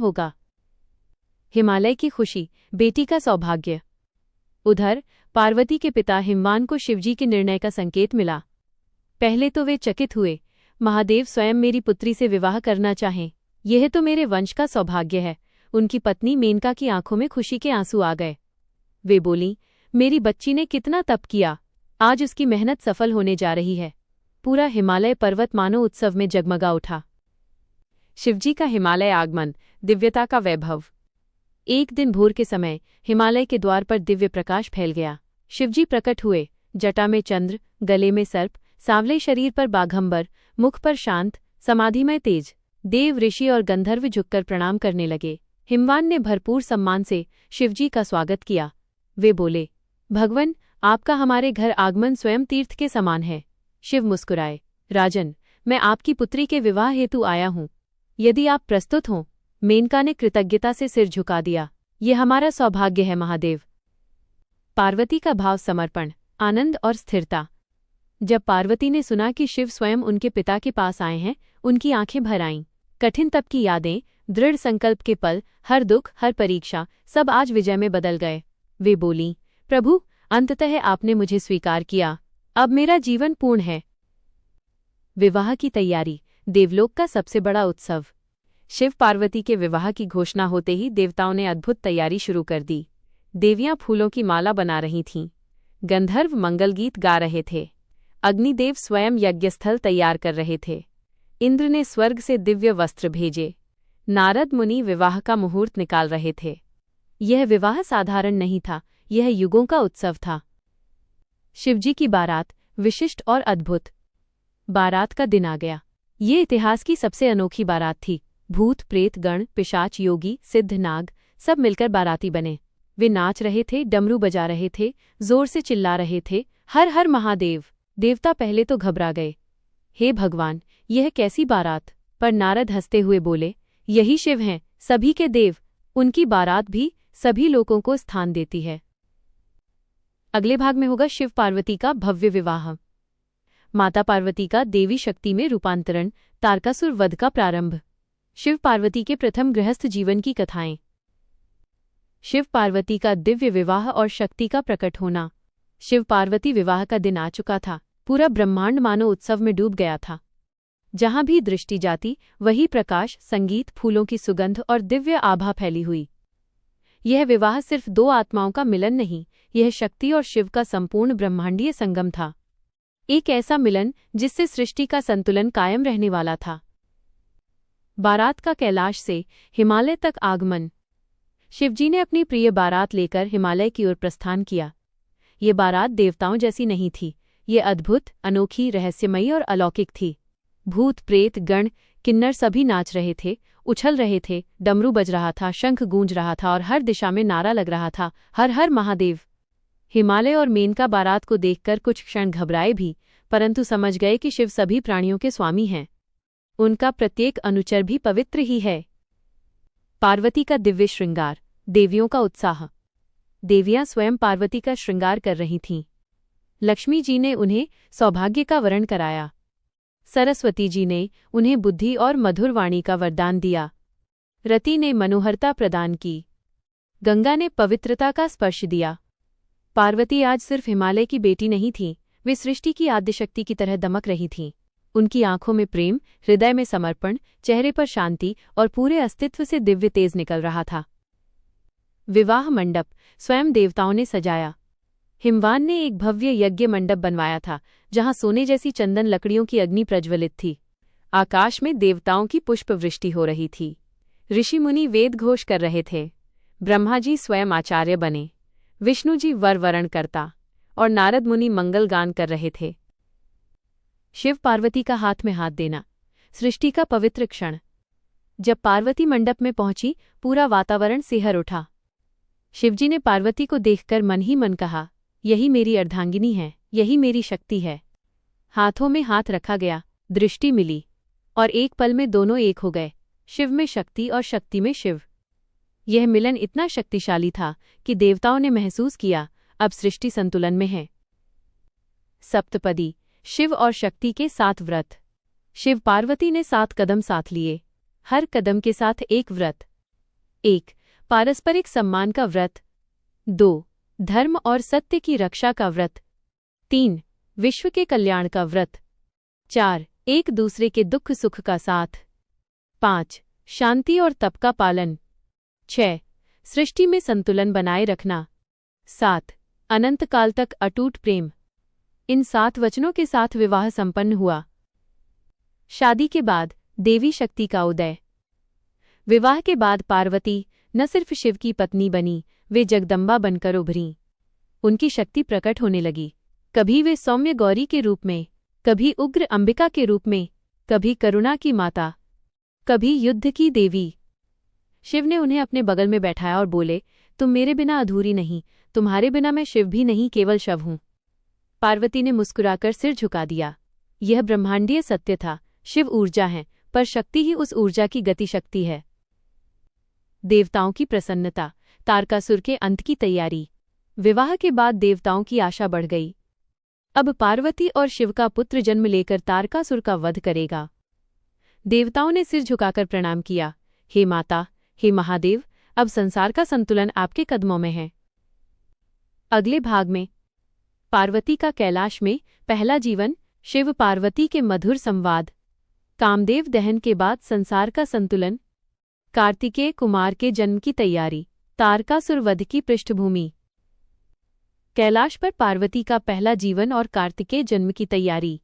होगा। हिमालय की खुशी, बेटी का सौभाग्य। उधर पार्वती के पिता हिमवान को शिवजी के निर्णय का संकेत मिला। पहले तो वे चकित हुए, महादेव स्वयं मेरी पुत्री से विवाह करना चाहें, यह तो मेरे वंश का सौभाग्य है। उनकी पत्नी मेनका की आंखों में खुशी के आंसू आ गए। वे बोलीं, मेरी बच्ची ने कितना तप किया, आज उसकी मेहनत सफल होने जा रही है। पूरा हिमालय पर्वत मानो उत्सव में जगमगा उठा। शिवजी का हिमालय आगमन, दिव्यता का वैभव। एक दिन भोर के समय हिमालय के द्वार पर दिव्य प्रकाश फैल गया। शिवजी प्रकट हुए, जटा में चंद्र, गले में सर्प, सांवले शरीर पर बाघंबर, मुख पर शांत, समाधिमय तेज। देव, ऋषि और गंधर्व झुककर प्रणाम करने लगे। हिमवान ने भरपूर सम्मान से शिवजी का स्वागत किया। वे बोले, भगवन, आपका हमारे घर आगमन स्वयं तीर्थ के समान है। शिव मुस्कुराए, राजन, मैं आपकी पुत्री के विवाह हेतु आया हूं, यदि आप प्रस्तुत हों। मेनका ने कृतज्ञता से सिर झुका दिया। ये हमारा सौभाग्य है महादेव। पार्वती का भाव, समर्पण, आनंद और स्थिरता। जब पार्वती ने सुना कि शिव स्वयं उनके पिता के पास आए हैं, उनकी आंखें भर आईं। कठिन तप की यादें, दृढ़ संकल्प के पल, हर दुख, हर परीक्षा, सब आज विजय में बदल गए। वे बोलीं, प्रभु, अंततः आपने मुझे स्वीकार किया, अब मेरा जीवन पूर्ण है। विवाह की तैयारी, देवलोक का सबसे बड़ा उत्सव। शिव पार्वती के विवाह की घोषणा होते ही देवताओं ने अद्भुत तैयारी शुरू कर दी। देवियां फूलों की माला बना रही थीं, गंधर्व मंगलगीत गा रहे थे, अग्निदेव स्वयं यज्ञस्थल तैयार कर रहे थे, इंद्र ने स्वर्ग से दिव्य वस्त्र भेजे, नारद मुनि विवाह का मुहूर्त निकाल रहे थे। यह विवाह साधारण नहीं था, यह युगों का उत्सव था। शिवजी की बारात, विशिष्ट और अद्भुत। बारात का दिन आ गया। ये इतिहास की सबसे अनोखी बारात थी। भूत, प्रेत, गण, पिशाच, योगी, सिद्ध, नाग, सब मिलकर बाराती बने। वे नाच रहे थे, डमरू बजा रहे थे, जोर से चिल्ला रहे थे, हर हर महादेव। देवता पहले तो घबरा गए, हे भगवान, यह कैसी बारात। पर नारद हंसते हुए बोले, यही शिव हैं, सभी के देव, उनकी बारात भी सभी लोगों को स्थान देती है। अगले भाग में होगा शिव पार्वती का भव्य विवाह, माता पार्वती का देवी शक्ति में रूपांतरण, तारकासुर वध का प्रारंभ, शिव पार्वती के प्रथम गृहस्थ जीवन की कथाएं, शिव पार्वती का दिव्य विवाह और शक्ति का प्रकट होना। शिव पार्वती विवाह का दिन आ चुका था। पूरा ब्रह्मांड मानो उत्सव में डूब गया था। जहां भी दृष्टि जाती, वही प्रकाश, संगीत, फूलों की सुगंध और दिव्य आभा फैली हुई। यह विवाह सिर्फ दो आत्माओं का मिलन नहीं, यह शक्ति और शिव का संपूर्ण ब्रह्मांडीय संगम था। एक ऐसा मिलन जिससे सृष्टि का संतुलन कायम रहने वाला था। बारात का कैलाश से हिमालय तक आगमन। शिवजी ने अपनी प्रिय बारात लेकर हिमालय की ओर प्रस्थान किया। ये बारात देवताओं जैसी नहीं थी, ये अद्भुत, अनोखी, रहस्यमयी और अलौकिक थी। भूत, प्रेत, गण, किन्नर सभी नाच रहे थे, उछल रहे थे, डमरू बज रहा था, शंख गूंज रहा था और हर दिशा में नारा लग रहा था, हर हर महादेव। हिमालय और मेनका बारात को देखकर कुछ क्षण घबराए भी, परंतु समझ गए कि शिव सभी प्राणियों के स्वामी हैं। उनका प्रत्येक अनुचर भी पवित्र ही है। पार्वती का दिव्य श्रृंगार, देवियों का उत्साह। देवियां स्वयं पार्वती का श्रृंगार कर रही थीं। लक्ष्मी जी ने उन्हें सौभाग्य का वरण कराया। सरस्वती जी ने उन्हें बुद्धि और मधुर वाणी का वरदान दिया। रति ने मनोहरता प्रदान की। गंगा ने पवित्रता का स्पर्श दिया। पार्वती आज सिर्फ हिमालय की बेटी नहीं थीं, वे सृष्टि की आद्यशक्ति की तरह दमक रही थीं। उनकी आंखों में प्रेम, हृदय में समर्पण, चेहरे पर शांति और पूरे अस्तित्व से दिव्य तेज निकल रहा था। विवाह मंडप स्वयं देवताओं ने सजाया। हिमवान ने एक भव्य यज्ञ मंडप बनवाया था, जहां सोने जैसी चंदन लकड़ियों की अग्नि प्रज्वलित थी। आकाश में देवताओं की पुष्पवृष्टि हो रही थी। ऋषि मुनि वेद घोष कर रहे थे। ब्रह्मा जी स्वयं आचार्य बने, विष्णु जी वर वरण करता और नारद मुनि मंगल गान कर रहे थे। शिव पार्वती का हाथ में हाथ देना, सृष्टि का पवित्र क्षण। जब पार्वती मंडप में पहुंची, पूरा वातावरण सिहर उठा। शिवजी ने पार्वती को देखकर मन ही मन कहा, यही मेरी अर्धांगिनी है, यही मेरी शक्ति है। हाथों में हाथ रखा गया, दृष्टि मिली और एक पल में दोनों एक हो गए, शिव में शक्ति और शक्ति में शिव। यह मिलन इतना शक्तिशाली था कि देवताओं ने महसूस किया, अब सृष्टि संतुलन में है। सप्तपदी, शिव और शक्ति के 7 व्रत। शिव पार्वती ने 7 कदम साथ लिए, हर कदम के साथ एक व्रत। 1. पारस्परिक सम्मान का व्रत। 2. धर्म और सत्य की रक्षा का व्रत। 3. विश्व के कल्याण का व्रत। 4. एक दूसरे के दुख सुख का साथ। 5. शांति और तप का पालन। 6. सृष्टि में संतुलन बनाए रखना। 7. अनंत काल तक अटूट प्रेम। इन 7 वचनों के साथ विवाह संपन्न हुआ। शादी के बाद देवी शक्ति का उदय। विवाह के बाद पार्वती न सिर्फ शिव की पत्नी बनी, वे जगदम्बा बनकर उभरीं। उनकी शक्ति प्रकट होने लगी। कभी वे सौम्य गौरी के रूप में, कभी उग्र अंबिका के रूप में, कभी करुणा की माता, कभी युद्ध की देवी। शिव ने उन्हें अपने बगल में बैठाया और बोले, तुम मेरे बिना अधूरी नहीं, तुम्हारे बिना मैं शिव भी नहीं, केवल शव हूं। पार्वती ने मुस्कुराकर सिर झुका दिया। यह ब्रह्मांडीय सत्य था। शिव ऊर्जा है, पर शक्ति ही उस ऊर्जा की गतिशक्ति है। देवताओं की प्रसन्नता। तारकासुर के अंत की तैयारी। विवाह के बाद देवताओं की आशा बढ़ गई। अब पार्वती और शिव का पुत्र जन्म लेकर तारकासुर का वध करेगा। देवताओं ने सिर झुकाकर प्रणाम किया। हे माता, हे महादेव, अब संसार का संतुलन आपके कदमों में है। अगले भाग में पार्वती का कैलाश में पहला जीवन, शिव पार्वती के मधुर संवाद, कामदेव दहन के बाद संसार का संतुलन, कार्तिकेय कुमार के जन्म की तैयारी, तारकासुर वध की पृष्ठभूमि। कैलाश पर पार्वती का पहला जीवन और कार्तिकेय जन्म की तैयारी।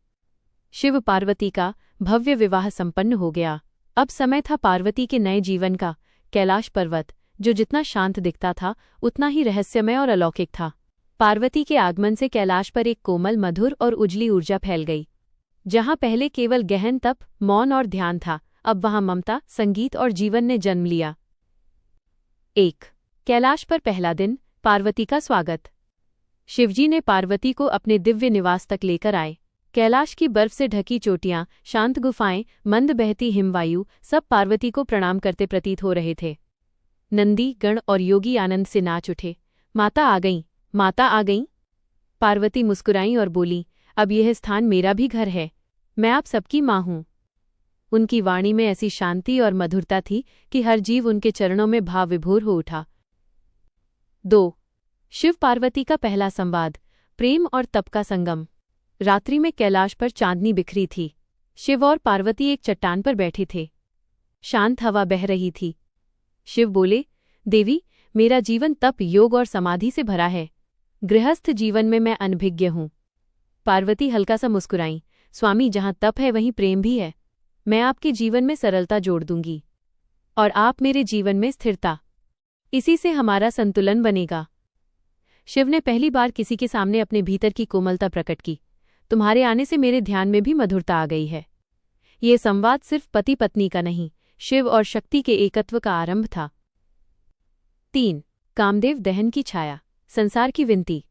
शिव पार्वती का भव्य विवाह संपन्न हो गया। अब समय था पार्वती के नए जीवन का। कैलाश पर्वत, जो जितना शांत दिखता था उतना ही रहस्यमय और अलौकिक था। पार्वती के आगमन से कैलाश पर एक कोमल, मधुर और उजली ऊर्जा फैल गई। जहां पहले केवल गहन तप, मौन और ध्यान था, अब वहां ममता, संगीत और जीवन ने जन्म लिया। 1. कैलाश पर पहला दिन, पार्वती का स्वागत। शिवजी ने पार्वती को अपने दिव्य निवास तक लेकर आए। कैलाश की बर्फ से ढकी चोटियां, शांत गुफाएं, मंद बहती हिमवायु, सब पार्वती को प्रणाम करते प्रतीत हो रहे थे। नंदी, गण और योगी आनंद से नाच उठे। माता आ गईं, माता आ गईं। पार्वती मुस्कुराईं और बोली, अब यह स्थान मेरा भी घर है, मैं आप सबकी माँ हूँ। उनकी वाणी में ऐसी शांति और मधुरता थी कि हर जीव उनके चरणों में भाव विभोर हो उठा। 2. शिव पार्वती का पहला संवाद, प्रेम और तप का संगम। रात्रि में कैलाश पर चांदनी बिखरी थी। शिव और पार्वती एक चट्टान पर बैठे थे। शांत हवा बह रही थी। शिव बोले, देवी, मेरा जीवन तप, योग और समाधि से भरा है। गृहस्थ जीवन में मैं अनभिज्ञ हूँ। पार्वती हल्का सा मुस्कुराईं, स्वामी, जहाँ तप है वहीं प्रेम भी है। मैं आपके जीवन में सरलता जोड़ दूंगी और आप मेरे जीवन में स्थिरता। इसी से हमारा संतुलन बनेगा। शिव ने पहली बार किसी के सामने अपने भीतर की कोमलता प्रकट की। तुम्हारे आने से मेरे ध्यान में भी मधुरता आ गई है। ये संवाद सिर्फ पति पत्नी का नहीं, शिव और शक्ति के एकत्व का आरंभ था। 3. कामदेव दहन की छाया, संसार की विनती।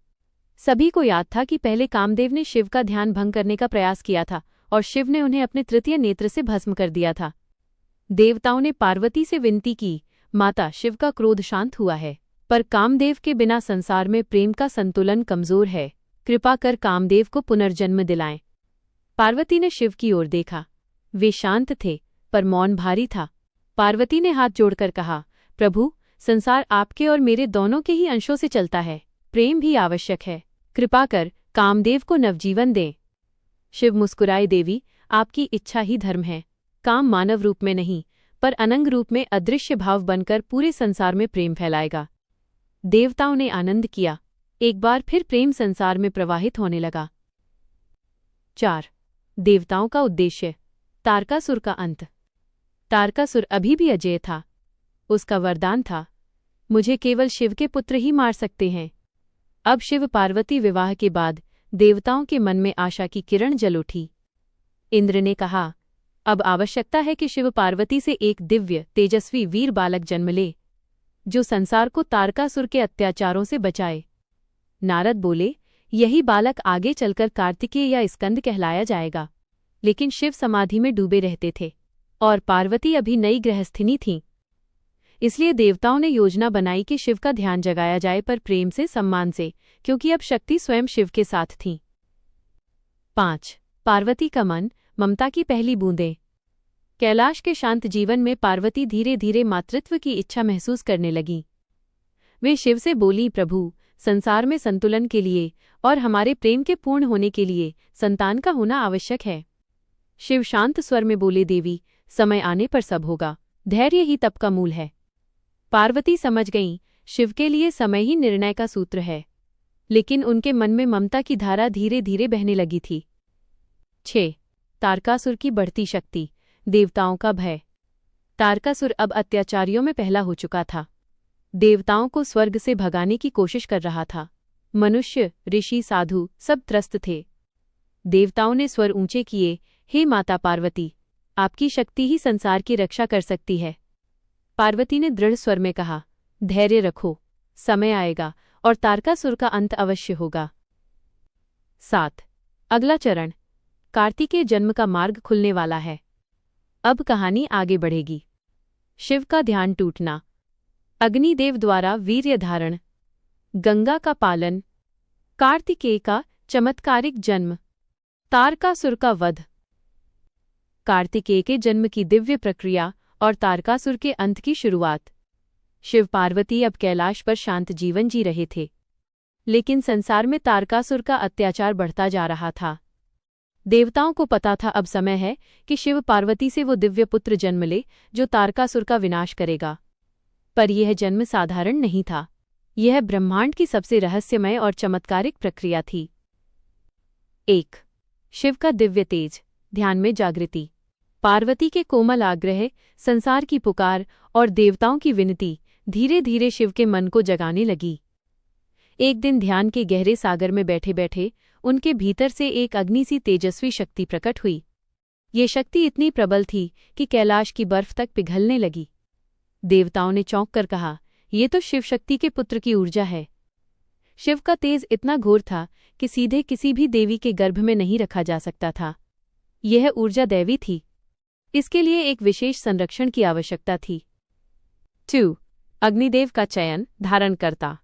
सभी को याद था कि पहले कामदेव ने शिव का ध्यान भंग करने का प्रयास किया था और शिव ने उन्हें अपने तृतीय नेत्र से भस्म कर दिया था। देवताओं ने पार्वती से विनती की, माता, शिव का क्रोध शांत हुआ है, पर कामदेव के बिना संसार में प्रेम का संतुलन कमजोर है। कृपा कर कामदेव को पुनर्जन्म दिलाएं। पार्वती ने शिव की ओर देखा। वे शांत थे, पर मौन भारी था। पार्वती ने हाथ जोड़कर कहा, प्रभु, संसार आपके और मेरे दोनों के ही अंशों से चलता है। प्रेम भी आवश्यक है। कृपा कर कामदेव को नवजीवन दें। शिव मुस्कुराए, देवी, आपकी इच्छा ही धर्म है। काम मानव रूप में नहीं, पर अनंग रूप में अदृश्य भाव बनकर पूरे संसार में प्रेम फैलाएगा। देवताओं ने आनंद किया। एक बार फिर प्रेम संसार में प्रवाहित होने लगा। 4. देवताओं का उद्देश्य, तारकासुर का अंत। तारकासुर अभी भी अजेय था। उसका वरदान था, मुझे केवल शिव के पुत्र ही मार सकते हैं। अब शिव पार्वती विवाह के बाद देवताओं के मन में आशा की किरण जल उठी। इंद्र ने कहा, अब आवश्यकता है कि शिव पार्वती से एक दिव्य, तेजस्वी वीर बालक जन्म ले, जो संसार को तारकासुर के अत्याचारों से बचाए। नारद बोले, यही बालक आगे चलकर कार्तिकेय या स्कंद कहलाया जाएगा। लेकिन शिव समाधि में डूबे रहते थे और पार्वती अभी नई गृहस्थिनी थीं। इसलिए देवताओं ने योजना बनाई कि शिव का ध्यान जगाया जाए, पर प्रेम से, सम्मान से, क्योंकि अब शक्ति स्वयं शिव के साथ थी। 5. पार्वती का मन, ममता की पहली बूंदें। कैलाश के शांत जीवन में पार्वती धीरे धीरे मातृत्व की इच्छा महसूस करने लगी। वे शिव से बोली, प्रभु, संसार में संतुलन के लिए और हमारे प्रेम के पूर्ण होने के लिए संतान का होना आवश्यक है। शिव शांत स्वर में बोले, देवी, समय आने पर सब होगा। धैर्य ही तप का मूल है। पार्वती समझ गईं, शिव के लिए समय ही निर्णय का सूत्र है। लेकिन उनके मन में ममता की धारा धीरे धीरे बहने लगी थी। 6. तारकासुर की बढ़ती शक्ति, देवताओं का भय। तारकासुर अब अत्याचारियों में पहला हो चुका था। देवताओं को स्वर्ग से भगाने की कोशिश कर रहा था। मनुष्य, ऋषि, साधु सब त्रस्त थे। देवताओं ने स्वर ऊंचे किए, हे माता पार्वती, आपकी शक्ति ही संसार की रक्षा कर सकती है। पार्वती ने दृढ़ स्वर में कहा, धैर्य रखो, समय आएगा और तारकासुर का अंत अवश्य होगा। 7. अगला चरण, कार्तिकेय जन्म का मार्ग खुलने वाला है। अब कहानी आगे बढ़ेगी। शिव का ध्यान टूटना, अग्निदेव द्वारा वीर्य धारण, गंगा का पालन, कार्तिकेय का चमत्कारिक जन्म, तारकासुर का वध। कार्तिकेय के जन्म की दिव्य प्रक्रिया और तारकासुर के अंत की शुरुआत। शिव पार्वती अब कैलाश पर शांत जीवन जी रहे थे, लेकिन संसार में तारकासुर का अत्याचार बढ़ता जा रहा था। देवताओं को पता था अब समय है कि शिव पार्वती से वो दिव्य पुत्र जन्म ले जो तारकासुर का विनाश करेगा। पर यह जन्म साधारण नहीं था। यह ब्रह्मांड की सबसे रहस्यमय और चमत्कारिक प्रक्रिया थी। 1. शिव का दिव्य तेज, ध्यान में जागृति। पार्वती के कोमल आग्रह, संसार की पुकार और देवताओं की विनती धीरे धीरे शिव के मन को जगाने लगी। एक दिन ध्यान के गहरे सागर में बैठे बैठे उनके भीतर से एक अग्नि सी तेजस्वी शक्ति प्रकट हुई। ये शक्ति इतनी प्रबल थी कि कैलाश की बर्फ तक पिघलने लगी। देवताओं ने चौंक कर कहा, ये तो शिव शक्ति के पुत्र की ऊर्जा है। शिव का तेज इतना घोर था कि सीधे किसी भी देवी के गर्भ में नहीं रखा जा सकता था। यह ऊर्जा दैवी थी। इसके लिए एक विशेष संरक्षण की आवश्यकता थी। 2. अग्निदेव का चयन, धारणकर्ता।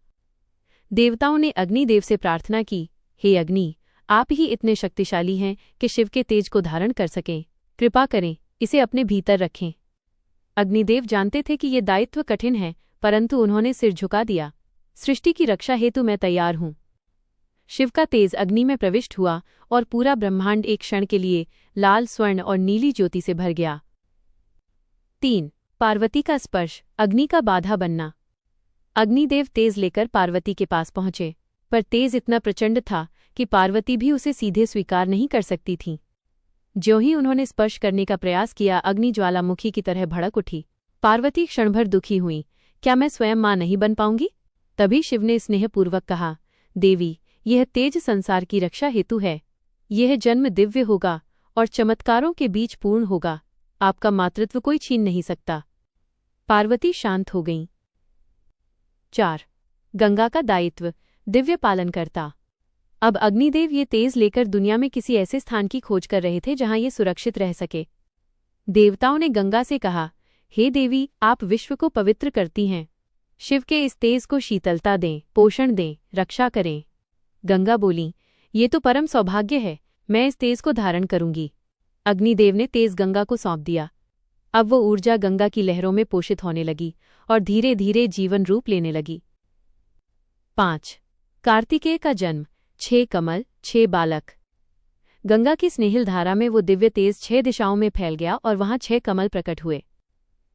देवताओं ने अग्निदेव से प्रार्थना की, हे अग्नि, आप ही इतने शक्तिशाली हैं कि शिव के तेज को धारण कर सकें। कृपा करें, इसे अपने भीतर रखें। अग्निदेव जानते थे कि ये दायित्व कठिन है, परंतु उन्होंने सिर झुका दिया। सृष्टि की रक्षा हेतु मैं तैयार हूं। शिव का तेज अग्नि में प्रविष्ट हुआ और पूरा ब्रह्मांड एक क्षण के लिए लाल, स्वर्ण और नीली ज्योति से भर गया। 3. पार्वती का स्पर्श, अग्नि का बाधा बनना। अग्निदेव तेज लेकर पार्वती के पास पहुंचे, पर तेज इतना प्रचंड था कि पार्वती भी उसे सीधे स्वीकार नहीं कर सकती थीं। ज्यों ही उन्होंने स्पर्श करने का प्रयास किया, अग्नि ज्वालामुखी की तरह भड़क उठी। पार्वती क्षणभर दुखी हुई, क्या मैं स्वयं मां नहीं बन पाऊंगी? तभी शिव ने स्नेहपूर्वक कहा, देवी, यह तेज संसार की रक्षा हेतु है। यह जन्म दिव्य होगा और चमत्कारों के बीच पूर्ण होगा। आपका मातृत्व कोई छीन नहीं सकता। पार्वती शांत हो गईं। 4. गंगा का दायित्व, दिव्य पालनकर्ता। अब अग्निदेव ये तेज लेकर दुनिया में किसी ऐसे स्थान की खोज कर रहे थे जहां ये सुरक्षित रह सके। देवताओं ने गंगा से कहा, हे देवी, आप विश्व को पवित्र करती हैं। शिव के इस तेज को शीतलता दें, पोषण दें, रक्षा करें। गंगा बोली, ये तो परम सौभाग्य है, मैं इस तेज को धारण करूंगी। अग्निदेव ने तेज गंगा को सौंप दिया। अब वो ऊर्जा गंगा की लहरों में पोषित होने लगी और धीरे धीरे जीवन रूप लेने लगी। 5. कार्तिकेय का जन्म, 6 कमल, 6 बालक। गंगा की स्नेहिल धारा में वो दिव्य तेज 6 दिशाओं में फैल गया और वहां 6 कमल प्रकट हुए।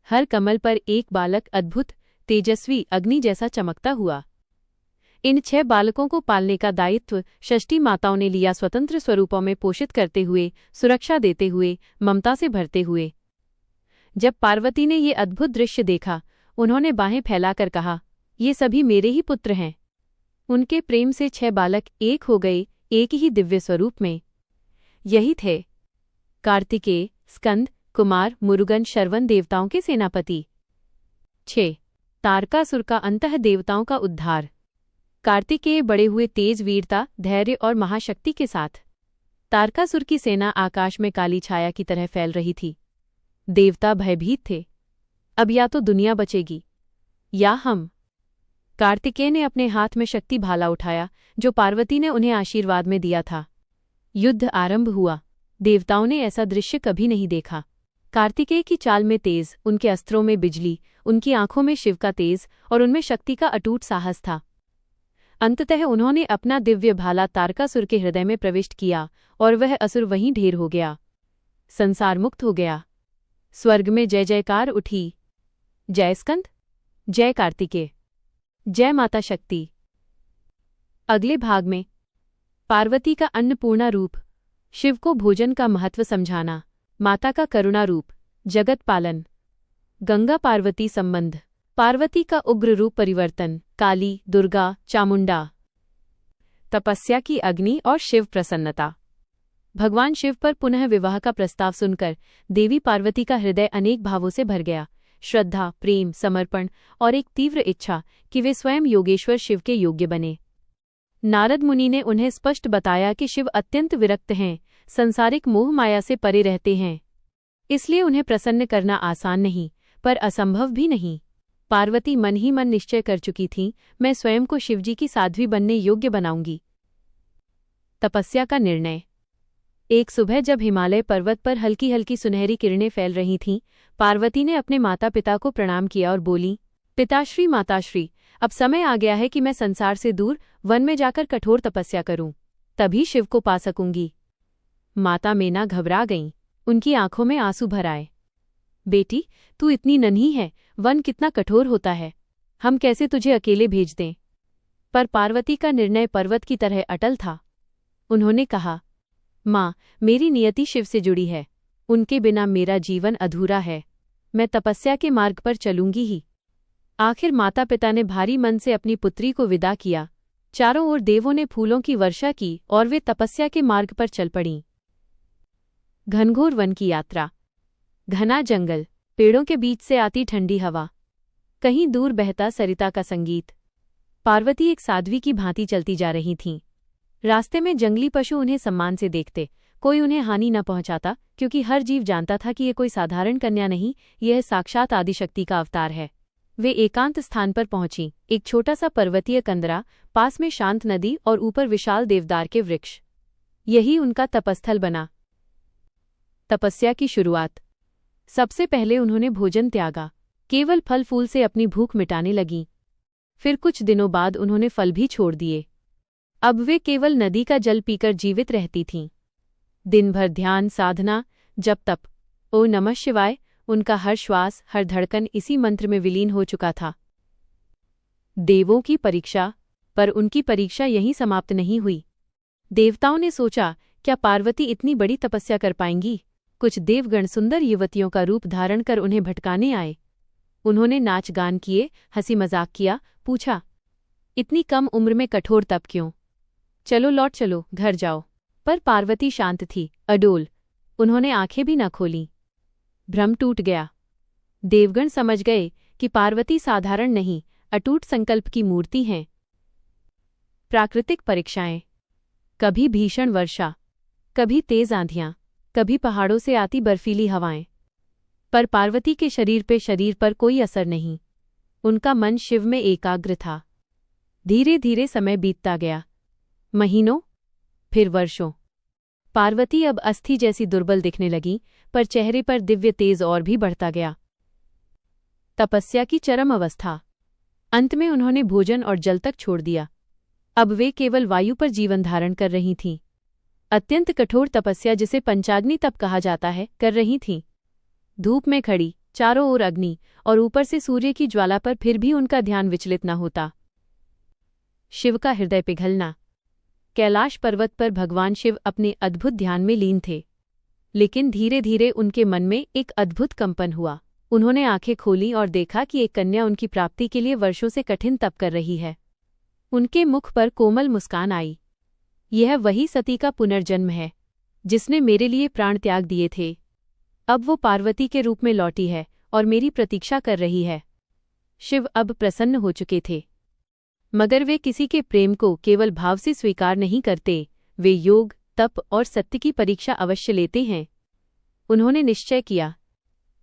हर कमल पर एक बालक अद्भुत, तेजस्वी अग्नि जैसा चमकता हुआ। इन 6 बालकों को पालने का दायित्व षष्ठी माताओं ने लिया, स्वतंत्र स्वरूपों में पोषित करते हुए, सुरक्षा देते हुए, ममता से भरते हुए। जब पार्वती ने ये अद्भुत दृश्य देखा, उन्होंने बाहें फैलाकर कहा, ये सभी मेरे ही पुत्र हैं। उनके प्रेम से 6 बालक एक हो गए, एक ही दिव्य स्वरूप में। यही थे कार्तिकेय, स्कंद, कुमार, मुरुगन, शरवण देवताओं के सेनापति। 6. तारकासुर का अंतः देवताओं का उद्धार। कार्तिकेय बड़े हुए तेज, वीरता, धैर्य और महाशक्ति के साथ। तारकासुर की सेना आकाश में काली छाया की तरह फैल रही थी। देवता भयभीत थे। अब या तो दुनिया बचेगी या हम। कार्तिकेय ने अपने हाथ में शक्ति भाला उठाया जो पार्वती ने उन्हें आशीर्वाद में दिया था। युद्ध आरंभ हुआ। देवताओं ने ऐसा दृश्य कभी नहीं देखा। कार्तिकेय की चाल में तेज, उनके अस्त्रों में बिजली, उनकी आंखों में शिव का तेज और उनमें शक्ति का अटूट साहस था। अंततः उन्होंने अपना दिव्य भाला तारकासुर के हृदय में प्रविष्ट किया और वह असुर वहीं ढेर हो गया, संसार मुक्त हो गया। स्वर्ग में जय जयकार उठी। जय स्कंद, जय कार्तिकेय, जय माता शक्ति। अगले भाग में पार्वती का अन्नपूर्णा रूप, शिव को भोजन का महत्व समझाना, माता का करुणा रूप, जगत पालन, गंगा पार्वती संबंध, पार्वती का उग्र रूप परिवर्तन, काली, दुर्गा, चामुंडा, तपस्या की अग्नि और शिव प्रसन्नता। भगवान शिव पर पुनः विवाह का प्रस्ताव सुनकर देवी पार्वती का हृदय अनेक भावों से भर गया, श्रद्धा, प्रेम, समर्पण और एक तीव्र इच्छा कि वे स्वयं योगेश्वर शिव के योग्य बने। नारद मुनि ने उन्हें स्पष्ट बताया कि शिव अत्यंत विरक्त हैं, संसारिक मोह माया से परे रहते हैं, इसलिए उन्हें प्रसन्न करना आसान नहीं पर असंभव भी नहीं। पार्वती मन ही मन निश्चय कर चुकी थीं, मैं स्वयं को शिवजी की साध्वी बनने योग्य बनाऊंगी। तपस्या का निर्णय। एक सुबह जब हिमालय पर्वत पर हल्की हल्की सुनहरी किरणें फैल रही थीं, पार्वती ने अपने माता पिता को प्रणाम किया और बोली, पिताश्री, माताश्री, अब समय आ गया है कि मैं संसार से दूर वन में जाकर कठोर तपस्या करूं, तभी शिव को पा सकूंगी। माता मेना घबरा गईं, उनकी आंखों में आंसू भर आए। बेटी, तू इतनी नन्ही है, वन कितना कठोर होता है, हम कैसे तुझे अकेले भेज दें? पर पार्वती का निर्णय पर्वत की तरह अटल था। उन्होंने कहा, माँ, मेरी नियति शिव से जुड़ी है, उनके बिना मेरा जीवन अधूरा है, मैं तपस्या के मार्ग पर चलूंगी ही। आखिर माता पिता ने भारी मन से अपनी पुत्री को विदा किया। चारों ओर देवों ने फूलों की वर्षा की और वे तपस्या के मार्ग पर चल पड़ीं। घनघोर वन की यात्रा। घना जंगल, पेड़ों के बीच से आती ठंडी हवा, कहीं दूर बहता सरिता का संगीत। पार्वती एक साध्वी की भांति चलती जा रही थीं। रास्ते में जंगली पशु उन्हें सम्मान से देखते, कोई उन्हें हानि न पहुंचाता, क्योंकि हर जीव जानता था कि ये कोई साधारण कन्या नहीं, यह साक्षात आदिशक्ति का अवतार है। वे एकांत स्थान पर पहुंची, एक छोटा सा पर्वतीय कंदरा, पास में शांत नदी और ऊपर विशाल देवदार के वृक्ष। यही उनका तपस्थल बना। तपस्या की शुरुआत। सबसे पहले उन्होंने भोजन त्यागा, केवल फल फूल से अपनी भूख मिटाने लगीं। फिर कुछ दिनों बाद उन्होंने फल भी छोड़ दिए। अब वे केवल नदी का जल पीकर जीवित रहती थीं। दिन भर ध्यान, साधना, जप तप, ओ नमः शिवाय, उनका हर श्वास, हर धड़कन इसी मंत्र में विलीन हो चुका था। देवों की परीक्षा। पर उनकी परीक्षा यहीं समाप्त नहीं हुई। देवताओं ने सोचा, क्या पार्वती इतनी बड़ी तपस्या कर पाएंगी? कुछ देवगण सुंदर युवतियों का रूप धारण कर उन्हें भटकाने आए। उन्होंने नाच गान किए, हंसी मजाक किया, पूछा, इतनी कम उम्र में कठोर तप क्यों? चलो लौट चलो, घर जाओ। पर पार्वती शांत थी, अडोल। उन्होंने आंखें भी न खोलीं। भ्रम टूट गया। देवगण समझ गए कि पार्वती साधारण नहीं, अटूट संकल्प की मूर्ति हैं। प्राकृतिक परीक्षाएं। कभी भीषण वर्षा, कभी तेज आंधियां, कभी पहाड़ों से आती बर्फीली हवाएं। पर पार्वती के शरीर पर कोई असर नहीं। उनका मन शिव में एकाग्र था। धीरे धीरे समय बीतता गया, महीनों, फिर वर्षों। पार्वती अब अस्थि जैसी दुर्बल दिखने लगी, पर चेहरे पर दिव्य तेज और भी बढ़ता गया। तपस्या की चरम अवस्था। अंत में उन्होंने भोजन और जल तक छोड़ दिया। अब वे केवल वायु पर जीवन धारण कर रही थीं। अत्यंत कठोर तपस्या, जिसे पंचाग्नि तप कहा जाता है, कर रही थीं। धूप में खड़ी, चारों ओर अग्नि और ऊपर से सूर्य की ज्वाला, पर फिर भी उनका ध्यान विचलित न होता। शिव का हृदय पिघलना। कैलाश पर्वत पर भगवान शिव अपने अद्भुत ध्यान में लीन थे, लेकिन धीरे धीरे उनके मन में एक अद्भुत कंपन हुआ। उन्होंने आंखें खोलीं और देखा कि एक कन्या उनकी प्राप्ति के लिए वर्षों से कठिन तप कर रही है। उनके मुख पर कोमल मुस्कान आई। यह वही सती का पुनर्जन्म है, जिसने मेरे लिए प्राण त्याग दिए थे। अब वो पार्वती के रूप में लौटी है और मेरी प्रतीक्षा कर रही है। शिव अब प्रसन्न हो चुके थे, मगर वे किसी के प्रेम को केवल भाव से स्वीकार नहीं करते, वे योग, तप और सत्य की परीक्षा अवश्य लेते हैं। उन्होंने निश्चय किया,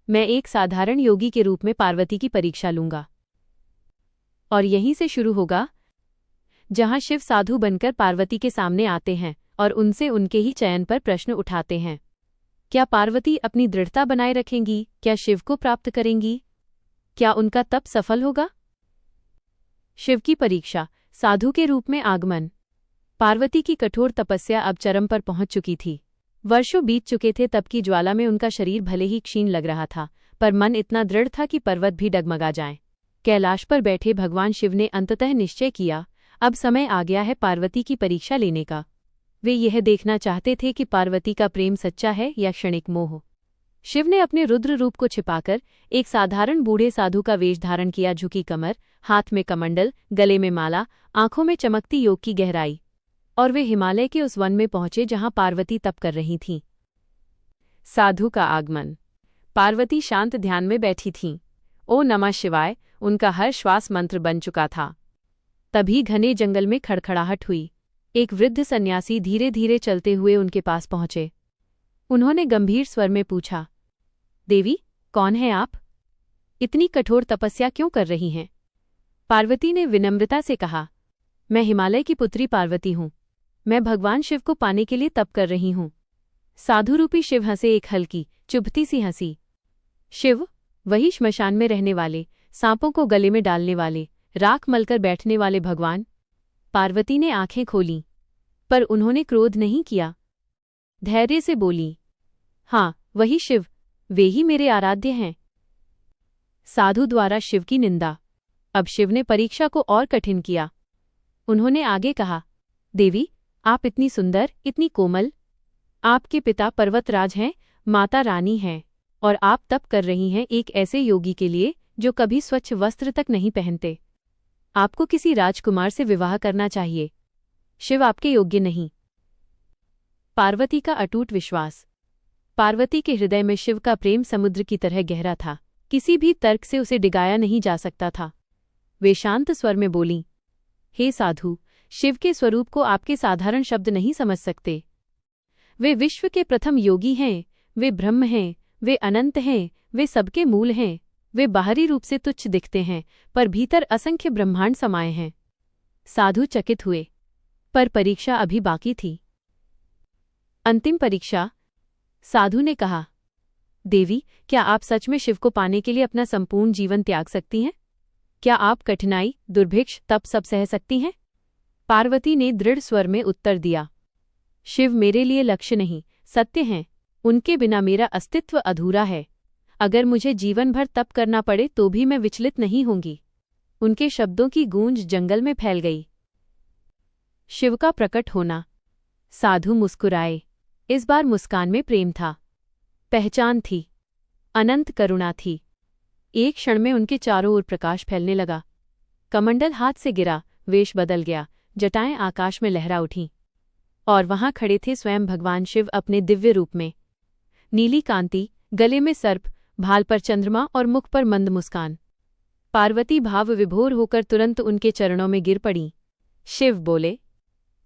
मैं एक साधारण योगी के रूप में पार्वती की परीक्षा लूंगा। और यहीं से शुरू होगा, जहां शिव साधु बनकर पार्वती के सामने आते हैं और उनसे उनके ही चयन पर प्रश्न उठाते हैं। क्या पार्वती अपनी दृढ़ता बनाए रखेंगी? क्या शिव को प्राप्त करेंगी? क्या उनका तप सफल होगा? शिव की परीक्षा, साधु के रूप में आगमन। पार्वती की कठोर तपस्या अब चरम पर पहुंच चुकी थी। वर्षों बीत चुके थे, तप की ज्वाला में उनका शरीर भले ही क्षीण लग रहा था, पर मन इतना दृढ़ था कि पर्वत भी डगमगा जाएं। कैलाश पर बैठे भगवान शिव ने अंततः निश्चय किया, अब समय आ गया है पार्वती की परीक्षा लेने का। वे यह देखना चाहते थे कि पार्वती का प्रेम सच्चा है या क्षणिक मोह। शिव ने अपने रुद्र रूप को छिपाकर एक साधारण बूढ़े साधु का वेश धारण किया, झुकी कमर, हाथ में कमंडल, गले में माला, आंखों में चमकती योग की गहराई। और वे हिमालय के उस वन में पहुंचे जहां पार्वती तप कर रही थीं। साधु का आगमन। पार्वती शांत ध्यान में बैठी थीं। ओ नमः शिवाय उनका हर श्वास मंत्र बन चुका था। तभी घने जंगल में खड़खड़ाहट हुई। एक वृद्ध सन्यासी धीरे धीरे चलते हुए उनके पास पहुंचे। उन्होंने गंभीर स्वर में पूछा, देवी, कौन है आप? इतनी कठोर तपस्या क्यों कर रही हैं? पार्वती ने विनम्रता से कहा, मैं हिमालय की पुत्री पार्वती हूं। मैं भगवान शिव को पाने के लिए तप कर रही हूं। साधु रूपी शिव हंसे, एक हल्की चुभती सी हंसी। शिव, वही श्मशान में रहने वाले, सांपों को गले में डालने वाले, राख मलकर बैठने वाले भगवान? पार्वती ने आंखें खोलीं, पर उन्होंने क्रोध नहीं किया। धैर्य से बोली, हाँ, वही शिव, वे ही मेरे आराध्य हैं। साधु द्वारा शिव की निंदा। अब शिव ने परीक्षा को और कठिन किया। उन्होंने आगे कहा, देवी, आप इतनी सुंदर, इतनी कोमल। आपके पिता पर्वतराज हैं, माता रानी हैं, और आप तप कर रही हैं एक ऐसे योगी के लिए जो कभी स्वच्छ वस्त्र तक नहीं पहनते। आपको किसी राजकुमार से विवाह करना चाहिए। शिव आपके योग्य नहीं। पार्वती का अटूट विश्वास। पार्वती के हृदय में शिव का प्रेम समुद्र की तरह गहरा था। किसी भी तर्क से उसे डिगाया नहीं जा सकता था। वे शांत स्वर में बोलीं, हे साधु, शिव के स्वरूप को आपके साधारण शब्द नहीं समझ सकते। वे विश्व के प्रथम योगी हैं, वे ब्रह्म हैं, वे अनंत हैं, वे सबके मूल हैं। वे बाहरी रूप से तुच्छ दिखते हैं, पर भीतर असंख्य ब्रह्मांड समाये हैं। साधु चकित हुए, पर परीक्षा अभी बाकी थी। अंतिम परीक्षा। साधु ने कहा, देवी, क्या आप सच में शिव को पाने के लिए अपना संपूर्ण जीवन त्याग सकती हैं? क्या आप कठिनाई, दुर्भिक्ष, तप सब सह सकती हैं? पार्वती ने दृढ़ स्वर में उत्तर दिया, शिव मेरे लिए लक्ष्य नहीं, सत्य हैं। उनके बिना मेरा अस्तित्व अधूरा है। अगर मुझे जीवन भर तप करना पड़े तो भी मैं विचलित नहीं होंगी। उनके शब्दों की गूंज जंगल में फैल गई। शिव का प्रकट होना। साधु मुस्कुराए। इस बार मुस्कान में प्रेम था, पहचान थी, अनंत करुणा थी। एक क्षण में उनके चारों ओर प्रकाश फैलने लगा। कमंडल हाथ से गिरा, वेश बदल गया, जटाएं आकाश में लहरा उठीं। और वहां खड़े थे स्वयं भगवान शिव अपने दिव्य रूप में। नीली कांति, गले में सर्प, भाल पर चंद्रमा और मुख पर मंद मुस्कान। पार्वती भाव विभोर होकर तुरंत उनके चरणों में गिर पड़ी। शिव बोले,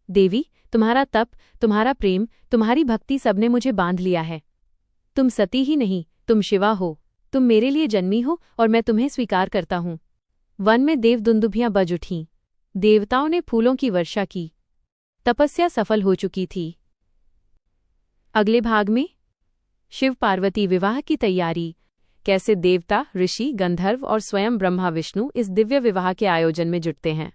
देवी, तुम्हारा तप, तुम्हारा प्रेम, तुम्हारी भक्ति सबने मुझे बांध लिया है। तुम सती ही नहीं, तुम शिवा हो। तुम मेरे लिए जन्मी हो और मैं तुम्हें स्वीकार करता हूं। वन में देव दुंदुभियां बज उठीं। देवताओं ने फूलों की वर्षा की। तपस्या सफल हो चुकी थी। अगले भाग में शिव पार्वती विवाह की तैयारी। कैसे देवता, ऋषि, गंधर्व और स्वयं ब्रह्मा विष्णु इस दिव्य विवाह के आयोजन में जुटते हैं।